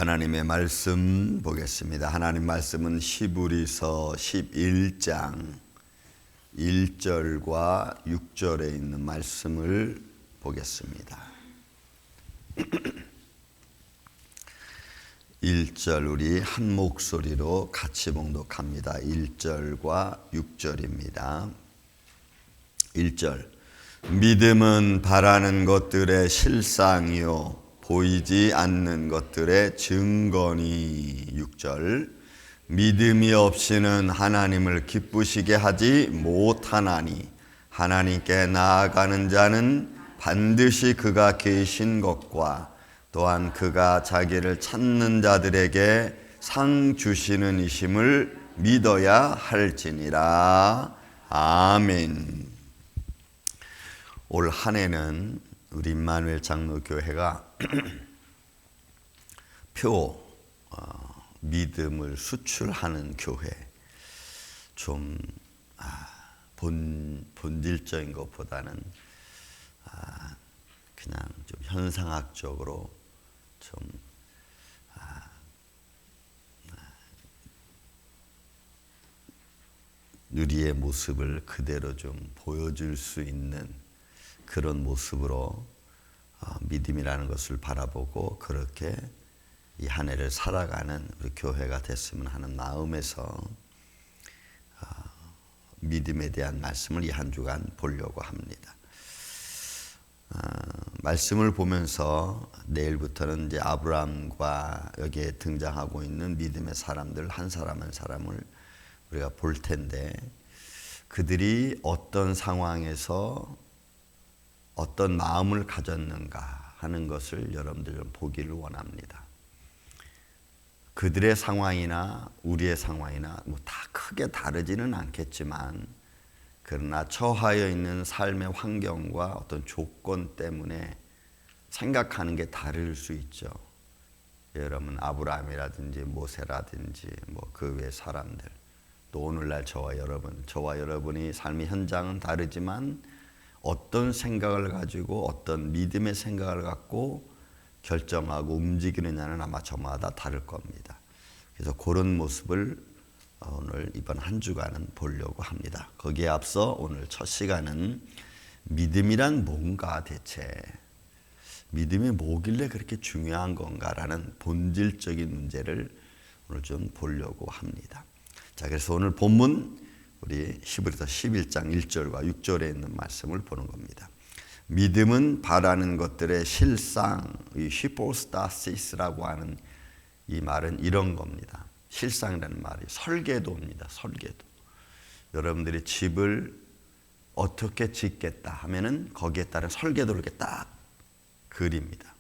하나님의 말씀 보겠습니다. 하나님 말씀은 히브리서 11장 1절과 6절에 있는 말씀을 보겠습니다. 1절 우리 한 목소리로 같이 봉독합니다. 1절과 6절입니다. 1절 믿음은 바라는 것들의 실상이요 보이지 않는 것들의 증거니. 6절 믿음이 없이는 하나님을 기쁘시게 하지 못하나니 하나님께 나아가는 자는 반드시 그가 계신 것과 또한 그가 자기를 찾는 자들에게 상 주시는 이심을 믿어야 할지니라. 아멘. 올 한 해는 우리 임마누엘 장로교회가 믿음을 수출하는 교회, 좀 본질적인 것보다는 그냥 좀 현상학적으로 좀 우리의 모습을 그대로 좀 보여줄 수 있는 그런 모습으로 믿음이라는 것을 바라보고 그렇게 이 한 해를 살아가는 우리 교회가 됐으면 하는 마음에서 믿음에 대한 말씀을 이 한 주간 보려고 합니다. 말씀을 보면서 내일부터는 이제 아브라함과 여기에 등장하고 있는 믿음의 사람들 한 사람 한 사람을 우리가 볼 텐데, 그들이 어떤 상황에서 어떤 마음을 가졌는가 하는 것을 여러분들 좀 보기를 원합니다. 그들의 상황이나 우리의 상황이나 다 크게 다르지는 않겠지만, 그러나 처하여 있는 삶의 환경과 어떤 조건 때문에 생각하는 게 다를 수 있죠. 여러분 아브라함이라든지 모세라든지 그 외 사람들, 또 오늘날 저와 여러분이 삶의 현장은 다르지만 어떤 생각을 가지고 어떤 믿음의 생각을 갖고 결정하고 움직이느냐는 아마 저마다 다를 겁니다. 그래서 그런 모습을 오늘 이번 한 주간은 보려고 합니다. 거기에 앞서 오늘 첫 시간은 믿음이란 뭔가, 대체 믿음이 뭐길래 그렇게 중요한 건가라는 본질적인 문제를 오늘 좀 보려고 합니다. 자, 그래서 오늘 본문 우리 히브리서 11장 1절과 6절에 있는 말씀을 보는 겁니다. 믿음은 바라는 것들의 실상, 이 히포스타시스라고 하는 이 말은 이런 겁니다. 실상이라는 말이 설계도입니다. 설계도. 여러분들이 집을 어떻게 짓겠다 하면은 거기에 따른 설계도를 이렇게 딱 그립니다.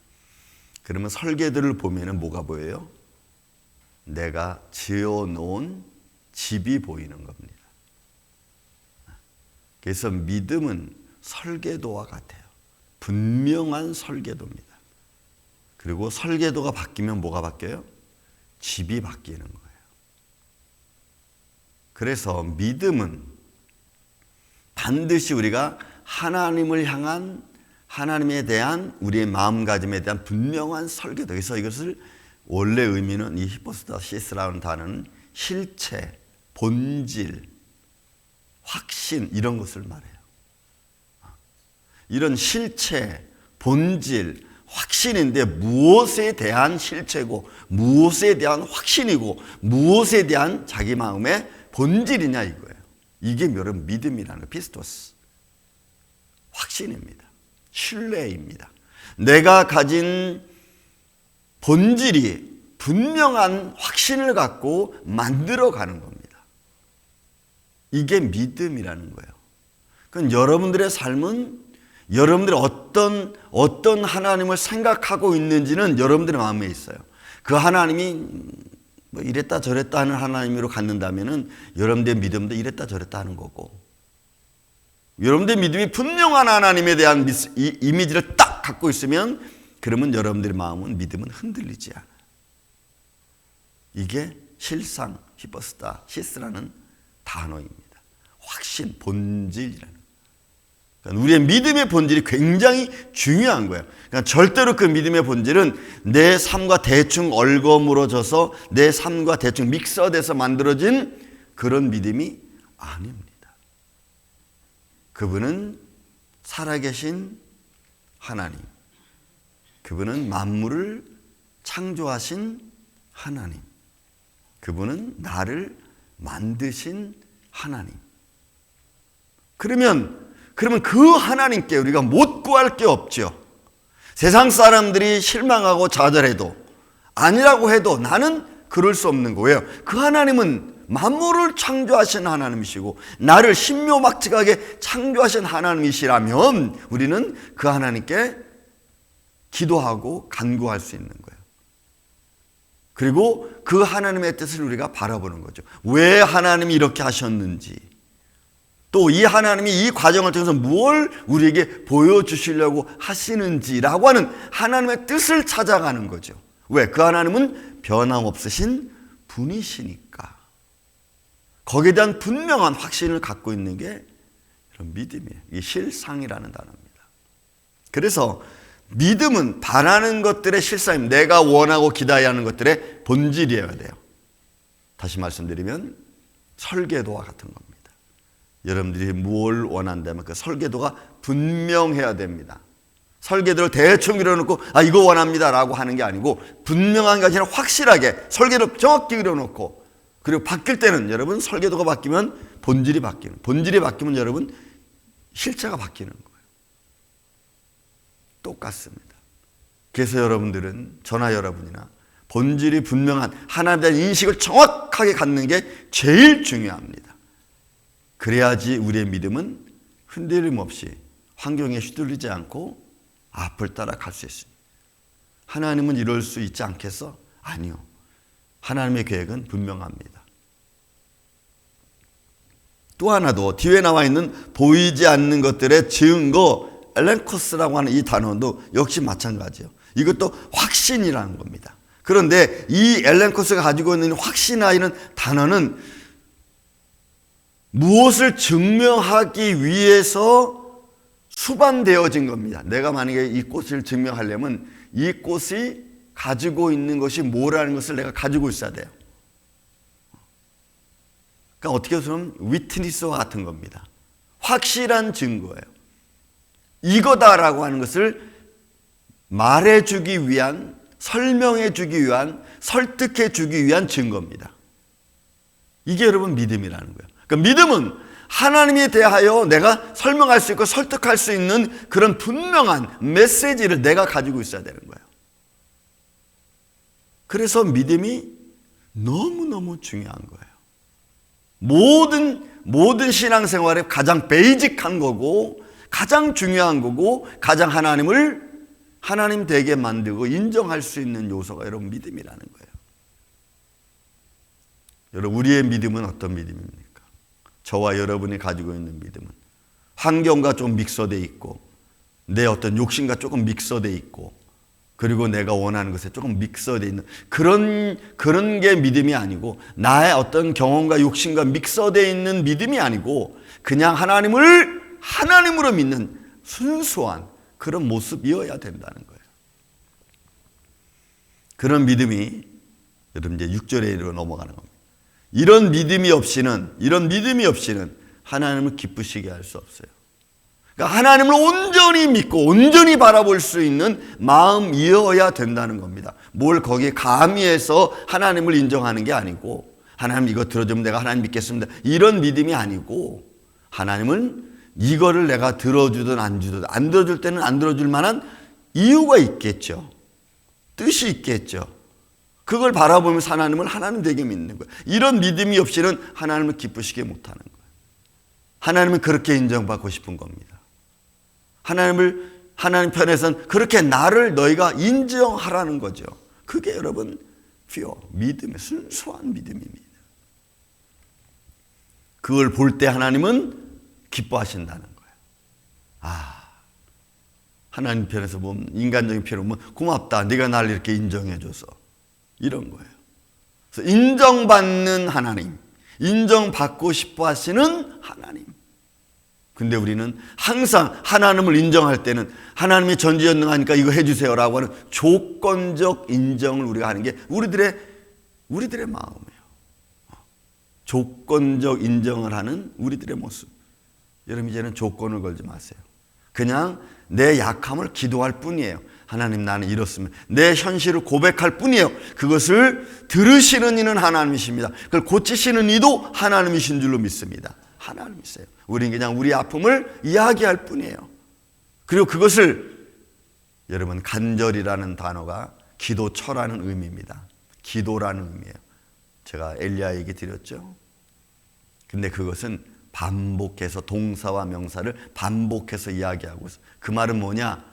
그러면 설계도를 보면은 뭐가 보여요? 내가 지어 놓은 집이 보이는 겁니다. 그래서 믿음은 설계도와 같아요. 분명한 설계도입니다. 그리고 설계도가 바뀌면 뭐가 바뀌어요? 집이 바뀌는 거예요. 그래서 믿음은 반드시 우리가 하나님을 향한, 하나님에 대한 우리의 마음가짐에 대한 분명한 설계도. 그래서 이것을 원래 의미는 이 히포스타시스라는 단어는 실체, 본질, 확신 이런 것을 말해요. 이런 실체, 본질, 확신인데 무엇에 대한 실체고 무엇에 대한 확신이고 무엇에 대한 자기 마음의 본질이냐 이거예요. 이게 여러분 믿음이라는 피스토스, 확신입니다. 신뢰입니다. 내가 가진 본질이 분명한 확신을 갖고 만들어가는 겁니다. 이게 믿음이라는 거예요. 그럼 여러분들의 삶은 여러분들이 어떤 하나님을 생각하고 있는지는 여러분들의 마음에 있어요. 그 하나님이 이랬다 저랬다 하는 하나님으로 갖는다면은 여러분들의 믿음도 이랬다 저랬다 하는 거고, 여러분들의 믿음이 분명한 하나님에 대한 이미지를 딱 갖고 있으면 그러면 여러분들의 마음은 믿음은 흔들리지 않아요. 이게 실상, 히포스타시스라는 단어입니다. 확신, 본질이라는. 그러니까 우리의 믿음의 본질이 굉장히 중요한 거예요. 그러니까 절대로 그 믿음의 본질은 내 삶과 대충 얽어물어져서 내 삶과 대충 믹서돼서 만들어진 그런 믿음이 아닙니다. 그분은 살아계신 하나님, 그분은 만물을 창조하신 하나님, 그분은 나를 만드신 하나님. 그러면 그 하나님께 우리가 못 구할 게 없죠. 세상 사람들이 실망하고 좌절해도 아니라고 해도 나는 그럴 수 없는 거예요. 그 하나님은 만물을 창조하신 하나님이시고 나를 신묘막측하게 창조하신 하나님이시라면 우리는 그 하나님께 기도하고 간구할 수 있는 거예요. 그리고 그 하나님의 뜻을 우리가 바라보는 거죠. 왜 하나님이 이렇게 하셨는지, 또 이 하나님이 이 과정을 통해서 무엇을 우리에게 보여주시려고 하시는지라고 하는 하나님의 뜻을 찾아가는 거죠. 왜? 그 하나님은 변함없으신 분이시니까. 거기에 대한 분명한 확신을 갖고 있는 게 이런 믿음이에요. 이게 실상이라는 단어입니다. 그래서 믿음은 바라는 것들의 실상입니다. 내가 원하고 기다려야 하는 것들의 본질이어야 돼요. 다시 말씀드리면 설계도와 같은 겁니다. 여러분들이 뭘 원한다면 그 설계도가 분명해야 됩니다. 설계도를 대충 이뤄놓고 이거 원합니다 라고 하는 게 아니고 분명한 게 아니라 확실하게 설계도 정확히 이뤄놓고, 그리고 바뀔 때는 여러분 설계도가 바뀌면 본질이 바뀌면 여러분 실체가 바뀌는 거예요. 똑같습니다. 그래서 여러분들은 저나 여러분이나 본질이 분명한 하나님에 대한 인식을 정확하게 갖는 게 제일 중요합니다. 그래야지 우리의 믿음은 흔들림 없이 환경에 휘둘리지 않고 앞을 따라 갈 수 있습니다. 하나님은 이럴 수 있지 않겠어? 아니요. 하나님의 계획은 분명합니다. 또 하나도 뒤에 나와 있는 보이지 않는 것들의 증거, 엘렌코스라고 하는 이 단어도 역시 마찬가지예요. 이것도 확신이라는 겁니다. 그런데 이 엘렌코스가 가지고 있는 확신이라는 단어는 무엇을 증명하기 위해서 수반되어진 겁니다. 내가 만약에 이 꽃을 증명하려면 이 꽃이 가지고 있는 것이 뭐라는 것을 내가 가지고 있어야 돼요. 그러니까 어떻게 보면 위트니스와 같은 겁니다. 확실한 증거예요. 이거다라고 하는 것을 말해주기 위한, 설명해주기 위한, 설득해주기 위한 증거입니다. 이게 여러분 믿음이라는 거예요. 그러니까 믿음은 하나님에 대하여 내가 설명할 수 있고 설득할 수 있는 그런 분명한 메시지를 내가 가지고 있어야 되는 거예요. 그래서 믿음이 너무너무 중요한 거예요. 모든 신앙생활의 가장 베이직한 거고 가장 중요한 거고 가장 하나님 되게 만들고 인정할 수 있는 요소가 여러분 믿음이라는 거예요. 여러분 우리의 믿음은 어떤 믿음입니까? 저와 여러분이 가지고 있는 믿음은 환경과 좀 믹서되어 있고 내 어떤 욕심과 조금 믹서되어 있고 그리고 내가 원하는 것에 조금 믹서되어 있는 그런 게 믿음이 아니고 나의 어떤 경험과 욕심과 믹서되어 있는 믿음이 아니고 그냥 하나님으로 믿는 순수한 그런 모습이어야 된다는 거예요. 그런 믿음이 여러분 이제 6절에 넘어가는 겁니다. 이런 믿음이 없이는 하나님을 기쁘시게 할 수 없어요. 그러니까 하나님을 온전히 믿고 온전히 바라볼 수 있는 마음이어야 된다는 겁니다. 뭘 거기에 가미해서 하나님을 인정하는 게 아니고 하나님 이거 들어주면 내가 하나님 믿겠습니다. 이런 믿음이 아니고 하나님은 이거를 내가 들어주든 안 들어줄 때는 안 들어줄 만한 이유가 있겠죠. 뜻이 있겠죠. 그걸 바라보면서 하나님을 하나님 되게 믿는 거예요. 이런 믿음이 없이는 하나님을 기쁘시게 못하는 거예요. 하나님은 그렇게 인정받고 싶은 겁니다. 하나님 편에서는 그렇게 나를 너희가 인정하라는 거죠. 그게 여러분 믿음의 순수한 믿음입니다. 그걸 볼 때 하나님은 기뻐하신다는 거예요. 하나님 편에서 보면 인간적인 편으로 보면 고맙다. 네가 나를 이렇게 인정해줘서 이런 거예요. 그래서 인정받는 하나님, 인정받고 싶어 하시는 하나님. 근데 우리는 항상 하나님을 인정할 때는 하나님이 전지전능하니까 이거 해주세요라고 하는 조건적 인정을 우리가 하는 게 우리들의 마음이에요. 조건적 인정을 하는 우리들의 모습. 여러분 이제는 조건을 걸지 마세요. 그냥 내 약함을 기도할 뿐이에요. 하나님 나는 이렇습니다. 내 현실을 고백할 뿐이에요. 그것을 들으시는 이는 하나님이십니다. 그걸 고치시는 이도 하나님이신 줄로 믿습니다. 하나님이세요. 우리는 그냥 우리 아픔을 이야기할 뿐이에요. 그리고 그것을 여러분 간절이라는 단어가 기도처라는 의미입니다. 기도라는 의미예요. 제가 엘리야 얘기 드렸죠. 근데 그것은 반복해서 동사와 명사를 반복해서 이야기하고 있어요. 그 말은 뭐냐?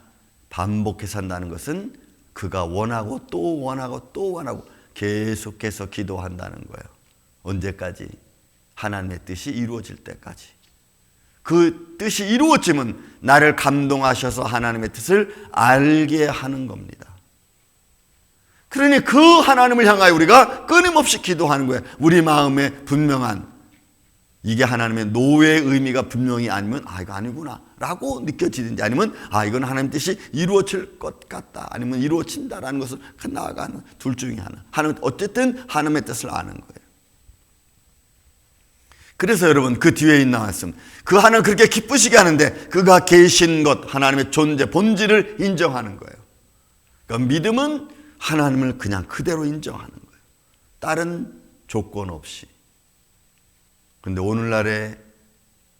반복해서 한다는 것은 그가 원하고 또 원하고 또 원하고 계속해서 기도한다는 거예요. 언제까지? 하나님의 뜻이 이루어질 때까지. 그 뜻이 이루어지면 나를 감동하셔서 하나님의 뜻을 알게 하는 겁니다. 그러니 그 하나님을 향하여 우리가 끊임없이 기도하는 거예요. 우리 마음에 분명한 이게 하나님의 노의 의미가 분명히 아니면 이거 아니구나 라고 느껴지든지 아니면 이건 하나님 뜻이 이루어질 것 같다 아니면 이루어진다라는 것을 나아가는 둘 중에 하나. 어쨌든 하나님의 뜻을 아는 거예요. 그래서 여러분 그 뒤에 있는 말씀, 그 하나님 그렇게 기쁘시게 하는데 그가 계신 것, 하나님의 존재, 본질을 인정하는 거예요. 그러니까 믿음은 하나님을 그냥 그대로 인정하는 거예요. 다른 조건 없이. 그런데 오늘날의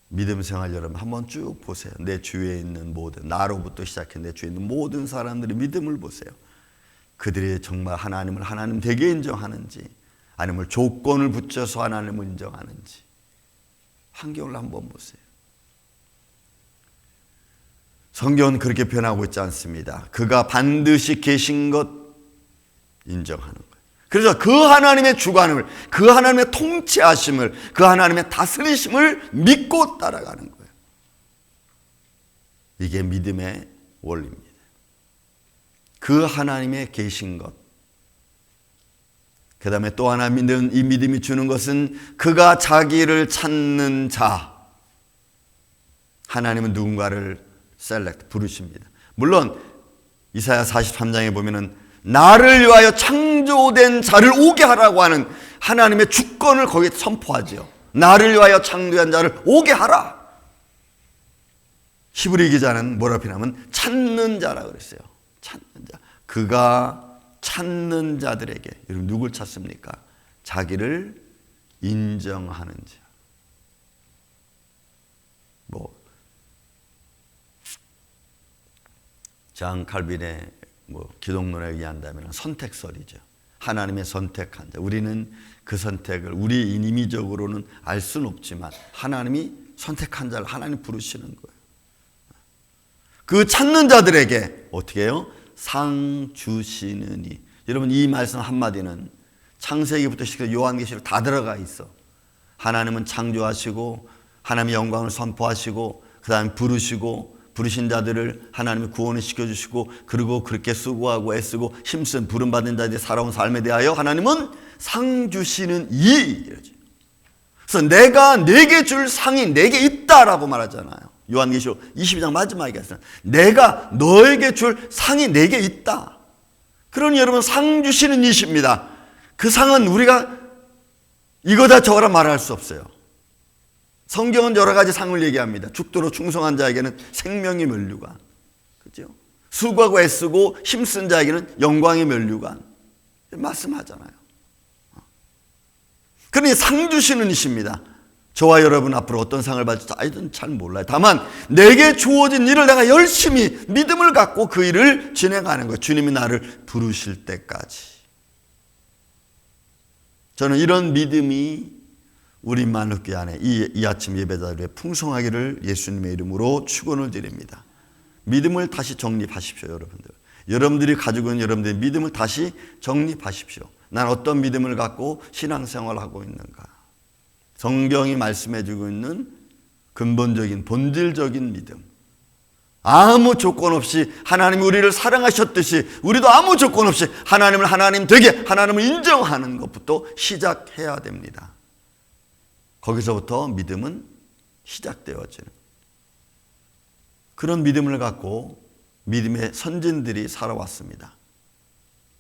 믿음 생활 여러분 한번 쭉 보세요. 내 주위에 있는 모든, 나로부터 시작해 내 주위에 있는 모든 사람들의 믿음을 보세요. 그들이 정말 하나님을 하나님 되게 인정하는지 아니면 조건을 붙여서 하나님을 인정하는지 환경을 한번 보세요. 성경은 그렇게 변하고 있지 않습니다. 그가 반드시 계신 것 인정하는 거예요. 그래서 그 하나님의 주관을, 그 하나님의 통치하심을, 그 하나님의 다스리심을 믿고 따라가는 거예요. 이게 믿음의 원리입니다. 그 하나님의 계신 것. 그 다음에 또 하나 믿는 이 믿음이 주는 것은 그가 자기를 찾는 자. 하나님은 누군가를 부르십니다. 물론 이사야 43장에 보면은 나를 위하여 창조된 자를 오게 하라고 하는 하나님의 주권을 거기에 선포하죠. 나를 위하여 창조한 자를 오게 하라. 히브리 기자는 뭐라 표현하면 찾는 자라 그랬어요. 찾는 자. 그가 찾는 자들에게, 여러분 누굴 찾습니까? 자기를 인정하는 자. 장 칼빈의 기독론에 의한다면 선택설이죠. 하나님의 선택한 자. 우리는 그 선택을 우리 인위적으로는 알 수는 없지만 하나님이 선택한 자를 하나님 부르시는 거예요. 그 찾는 자들에게 어떻게 해요? 상 주시느니. 여러분 이 말씀 한마디는 창세기부터 시작해서 요한계시록 다 들어가 있어. 하나님은 창조하시고 하나님의 영광을 선포하시고 그 다음에 부르신 자들을 하나님이 구원을 시켜주시고 그리고 그렇게 수고하고 애쓰고 힘쓴 부름받은 자들이 살아온 삶에 대하여 하나님은 상 주시는 이러죠. 그래서 내가 내게 줄 상이 내게 있다라고 말하잖아요. 요한계시록 22장 마지막에 했어요. 내가 너에게 줄 상이 내게 있다. 그러니 여러분 상 주시는 이십니다. 그 상은 우리가 이거다 저거라 말할 수 없어요. 성경은 여러 가지 상을 얘기합니다. 죽도록 충성한 자에게는 생명의 면류관, 그죠? 수고하고 애쓰고 힘쓴 자에게는 영광의 면류관 말씀하잖아요. 그러니 상 주시는 이십니다. 저와 여러분 앞으로 어떤 상을 받을지 아이들은 잘 몰라요. 다만 내게 주어진 일을 내가 열심히 믿음을 갖고 그 일을 진행하는 거예요. 주님이 나를 부르실 때까지. 저는 이런 믿음이 우리 만국교회 안에 이 아침 예배자들의 풍성하기를 예수님의 이름으로 축원을 드립니다. 믿음을 다시 정립하십시오, 여러분들. 여러분들이 가지고 있는 여러분들의 믿음을 다시 정립하십시오. 난 어떤 믿음을 갖고 신앙생활을 하고 있는가? 성경이 말씀해주고 있는 근본적인 본질적인 믿음. 아무 조건 없이 하나님이 우리를 사랑하셨듯이 우리도 아무 조건 없이 하나님을 하나님 되게 하나님을 인정하는 것부터 시작해야 됩니다. 거기서부터 믿음은 시작되어지는. 그런 믿음을 갖고 믿음의 선진들이 살아왔습니다.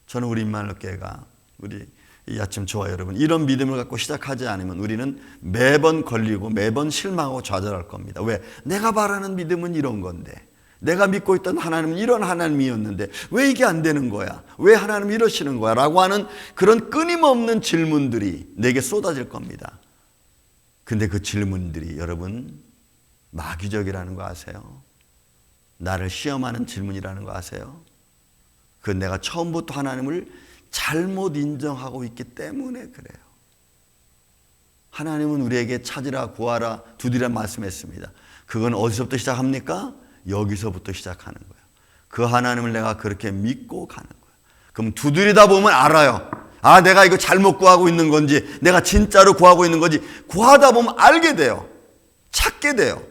저는 우리 임마누엘교회가 우리 이 아침 저와 여러분 이런 믿음을 갖고 시작하지 않으면 우리는 매번 걸리고 매번 실망하고 좌절할 겁니다. 왜? 내가 바라는 믿음은 이런 건데, 내가 믿고 있던 하나님은 이런 하나님이었는데 왜 이게 안 되는 거야? 왜 하나님 이러시는 거야? 라고 하는 그런 끊임없는 질문들이 내게 쏟아질 겁니다. 근데 그 질문들이 여러분 마귀적이라는 거 아세요? 나를 시험하는 질문이라는 거 아세요? 그건 내가 처음부터 하나님을 잘못 인정하고 있기 때문에 그래요. 하나님은 우리에게 찾으라, 구하라, 두드리라 말씀했습니다. 그건 어디서부터 시작합니까? 여기서부터 시작하는 거예요. 그 하나님을 내가 그렇게 믿고 가는 거예요. 그럼 두드리다 보면 알아요. 아, 내가 이거 잘못 구하고 있는 건지, 내가 진짜로 구하고 있는 건지, 구하다 보면 알게 돼요. 찾게 돼요.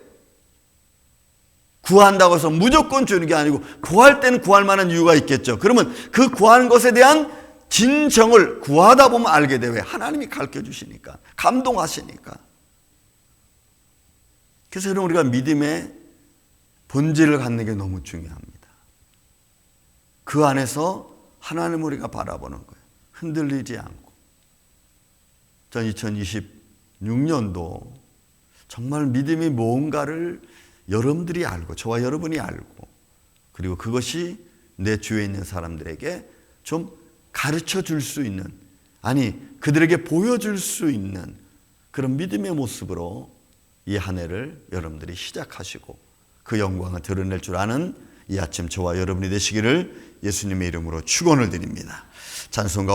구한다고 해서 무조건 주는 게 아니고 구할 때는 구할 만한 이유가 있겠죠. 그러면 그 구하는 것에 대한 진정을 구하다 보면 알게 돼요. 왜? 하나님이 가르쳐 주시니까, 감동하시니까. 그래서 여러분 우리가 믿음의 본질을 갖는 게 너무 중요합니다. 그 안에서 하나님을 우리가 바라보는 거예요. 흔들리지 않고. 전 2026년도 정말 믿음이 뭔가를 여러분들이 알고, 저와 여러분이 알고, 그리고 그것이 내 주위에 있는 사람들에게 좀 가르쳐 줄 수 있는, 아니 그들에게 보여줄 수 있는 그런 믿음의 모습으로 이 한 해를 여러분들이 시작하시고 그 영광을 드러낼 줄 아는 이 아침 저와 여러분이 되시기를 예수님의 이름으로 축원을 드립니다. 찬송가